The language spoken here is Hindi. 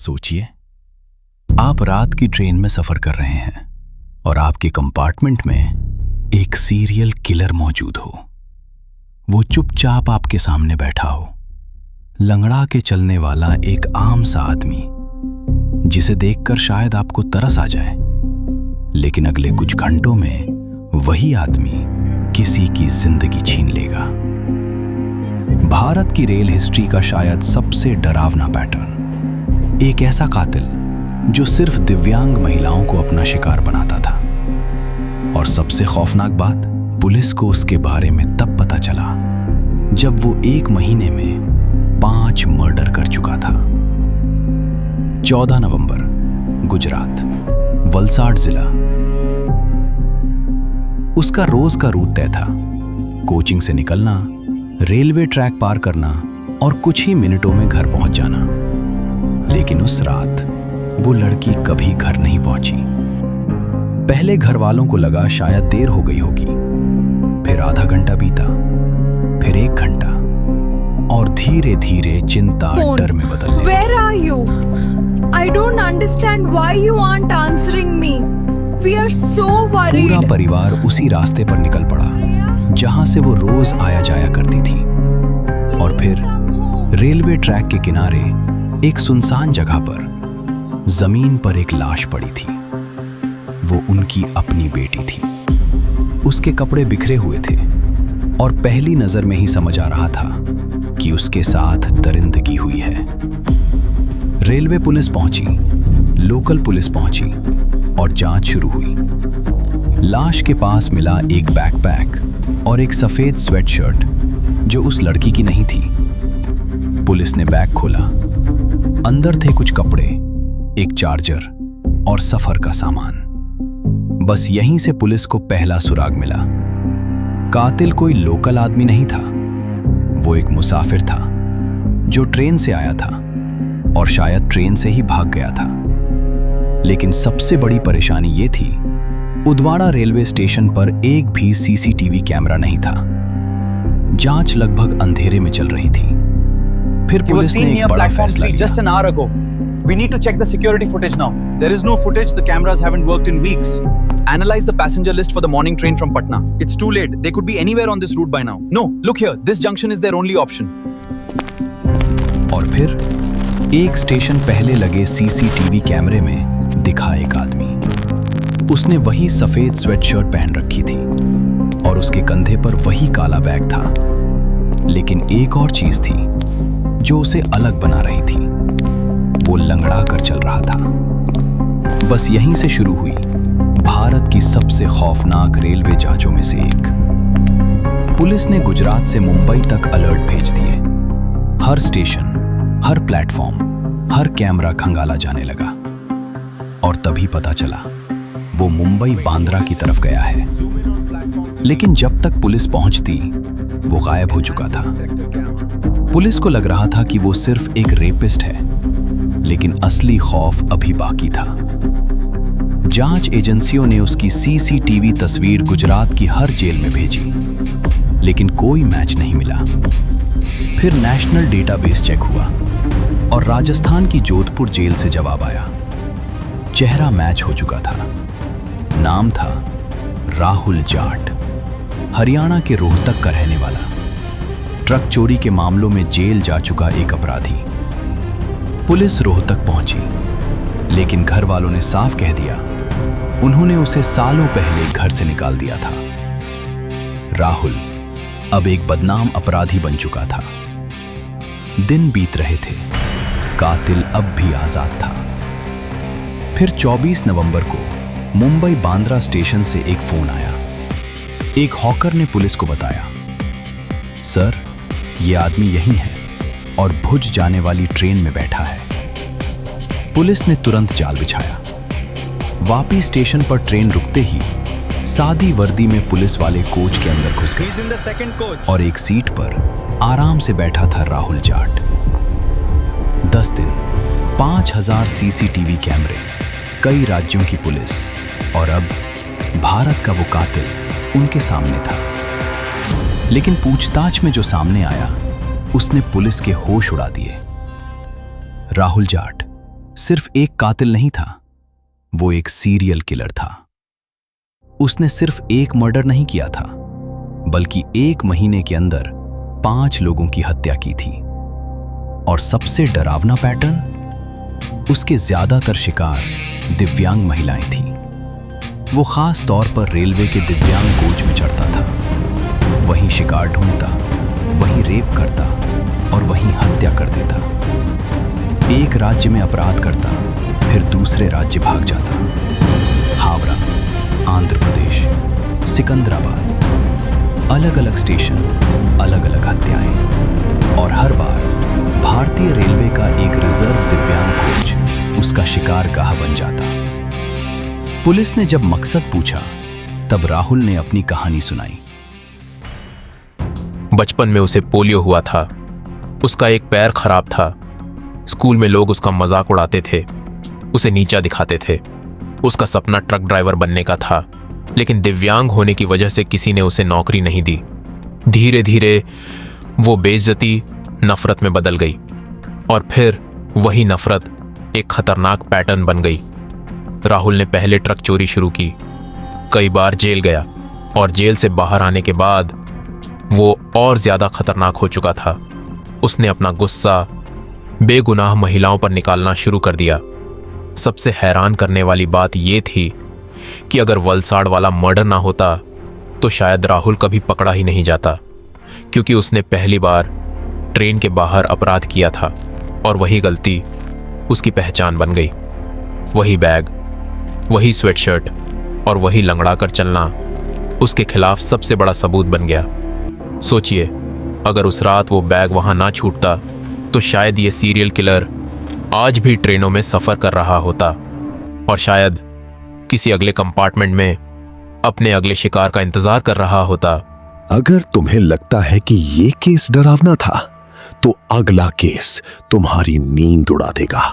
सोचिए, आप रात की ट्रेन में सफर कर रहे हैं और आपके कंपार्टमेंट में एक सीरियल किलर मौजूद हो। वो चुपचाप आपके सामने बैठा हो, लंगड़ा के चलने वाला एक आम सा आदमी जिसे देखकर शायद आपको तरस आ जाए, लेकिन अगले कुछ घंटों में वही आदमी किसी की जिंदगी छीन लेगा। भारत की रेल हिस्ट्री का शायद सबसे डरावना पैटर्न, एक ऐसा कातिल जो सिर्फ दिव्यांग महिलाओं को अपना शिकार बनाता था। और सबसे खौफनाक बात, पुलिस को उसके बारे में तब पता चला जब वो 1 महीने में 5 मर्डर कर चुका था। 14 नवंबर, गुजरात, वलसाड जिला। उसका रोज का रूट तय था, कोचिंग से निकलना, रेलवे ट्रैक पार करना और कुछ ही मिनटों में घर पहुंच जाना। लेकिन उस रात वो लड़की कभी घर नहीं पहुंची। पहले घर वालों को लगा शायद देर हो गई होगी, फिर आधा घंटा बीता, फिर 1 घंटा, और धीरे धीरे चिंता डर में बदलने लगी। Where are you? I don't understand why you aren't answering me. We are so worried. पूरा परिवार उसी रास्ते पर निकल पड़ा जहां से वो रोज आया जाया करती थी। और फिर रेलवे ट्रैक के किनारे एक सुनसान जगह पर जमीन पर एक लाश पड़ी थी। वो उनकी अपनी बेटी थी। उसके कपड़े बिखरे हुए थे और पहली नजर में ही समझ आ रहा था कि उसके साथ दरिंदगी हुई है। रेलवे पुलिस पहुंची, लोकल पुलिस पहुंची और जांच शुरू हुई। लाश के पास मिला एक बैकपैक और एक सफेद स्वेटशर्ट जो उस लड़की की नहीं थी। पुलिस ने बैग खोला, अंदर थे कुछ कपड़े, एक चार्जर और सफर का सामान। बस यहीं से पुलिस को पहला सुराग मिला। कातिल कोई लोकल आदमी नहीं था, वो एक मुसाफिर था जो ट्रेन से आया था और शायद ट्रेन से ही भाग गया था। लेकिन सबसे बड़ी परेशानी ये थी, उदवाड़ा रेलवे स्टेशन पर एक भी सीसीटीवी कैमरा नहीं था। जांच लगभग अंधेरे में चल रही थी। फिर पुलिस ने एक बड़ा फैसला लिया। Just an hour ago. We need to check the security footage now. There is no footage. The cameras haven't worked in weeks. Analyze the passenger list for the morning train from Patna. It's too late. They could be anywhere on this route by now. No, look here. This junction is their only option. और फिर एक स्टेशन पहले लगे सीसीटीवी कैमरे में दिखा एक आदमी। उसने वही सफेद स्वेटशर्ट पहन रखी थी और उसके कंधे पर वही काला बैग था। लेकिन एक और चीज थी जो उसे अलग बना रही थी, वो लंगड़ा कर चल रहा था। बस यहीं से शुरू हुई भारत की सबसे खौफनाक रेलवे जांचों में से एक। पुलिस ने गुजरात से मुंबई तक अलर्ट भेज दिए। हर स्टेशन, हर प्लेटफॉर्म, हर कैमरा खंगाला जाने लगा। और तभी पता चला वो मुंबई बांद्रा की तरफ गया है। लेकिन जब तक पुलिस पहुंचती वो गायब हो चुका था। पुलिस को लग रहा था कि वो सिर्फ एक रेपिस्ट है, लेकिन असली खौफ अभी बाकी था। जांच एजेंसियों ने उसकी सीसीटीवी तस्वीर गुजरात की हर जेल में भेजी, लेकिन कोई मैच नहीं मिला। फिर नेशनल डेटाबेस चेक हुआ और राजस्थान की जोधपुर जेल से जवाब आया। चेहरा मैच हो चुका था। नाम था राहुल जाट, हरियाणा के रोहतक का रहने वाला, ट्रक चोरी के मामलों में जेल जा चुका एक अपराधी। पुलिस रोहतक पहुंची, लेकिन घर वालों ने साफ कह दिया उन्होंने उसे सालों पहले घर से निकाल दिया था। राहुल अब एक बदनाम अपराधी बन चुका था। दिन बीत रहे थे, कातिल अब भी आजाद था। फिर 24 नवंबर को मुंबई बांद्रा स्टेशन से एक फोन आया। एक हॉकर ने पुलिस को बताया, सर, ये आदमी यही है और भुज जाने वाली ट्रेन में बैठा है। पुलिस ने तुरंत जाल बिछाया। वापी स्टेशन पर ट्रेन रुकते ही सादी वर्दी में पुलिस वाले कोच के अंदर घुस गए और एक सीट पर आराम से बैठा था राहुल जाट। 10 दिन, 5000 सीसीटीवी कैमरे, कई राज्यों की पुलिस और अब भारत का वो कातिल उनके सामने था। लेकिन पूछताछ में जो सामने आया उसने पुलिस के होश उड़ा दिए। राहुल जाट सिर्फ एक कातिल नहीं था, वो एक सीरियल किलर था। उसने सिर्फ एक मर्डर नहीं किया था, बल्कि 1 महीने के अंदर 5 लोगों की हत्या की थी। और सबसे डरावना पैटर्न, उसके ज्यादातर शिकार दिव्यांग महिलाएं थीं। वो खास तौर पर रेलवे के दिव्यांग कोच में चढ़ता था, वहीं शिकार ढूंढता, वहीं रेप करता और वहीं हत्या कर देता। एक राज्य में अपराध करता, फिर दूसरे राज्य भाग जाता। हावड़ा, आंध्र प्रदेश, सिकंदराबाद, अलग अलग स्टेशन, अलग अलग हत्याएं, और हर बार भारतीय रेलवे का एक रिजर्व दिव्यांग कोच उसका शिकारगाह बन जाता। पुलिस ने जब मकसद पूछा, तब राहुल ने अपनी कहानी सुनाई। बचपन में उसे पोलियो हुआ था। उसका एक पैर खराब था। स्कूल में लोग उसका मजाक उड़ाते थे, उसे नीचा दिखाते थे। उसका सपना ट्रक ड्राइवर बनने का था, लेकिन दिव्यांग होने की वजह से किसी ने उसे नौकरी नहीं दी। धीरे धीरे वो बेइज्जती नफरत में बदल गई, और फिर वही नफरत एक खतरनाक पैटर्न बन गई। राहुल ने पहले ट्रक चोरी शुरू की, कई बार जेल गया, और जेल से बाहर आने के बाद वो और ज्यादा खतरनाक हो चुका था। उसने अपना गुस्सा बेगुनाह महिलाओं पर निकालना शुरू कर दिया। सबसे हैरान करने वाली बात यह थी कि अगर वलसाड़ वाला मर्डर ना होता तो शायद राहुल कभी पकड़ा ही नहीं जाता, क्योंकि उसने पहली बार ट्रेन के बाहर अपराध किया था, और वही गलती उसकी पहचान बन गई। वही बैग, वही स्वेटशर्ट और वही लंगड़ा कर चलना उसके खिलाफ सबसे बड़ा सबूत बन गया। सोचिए, अगर उस रात वो बैग वहां ना छूटता तो शायद ये सीरियल किलर आज भी ट्रेनों में सफर कर रहा होता, और शायद किसी अगले कंपार्टमेंट में अपने अगले शिकार का इंतजार कर रहा होता। अगर तुम्हें लगता है कि ये केस डरावना था, तो अगला केस तुम्हारी नींद उड़ा देगा।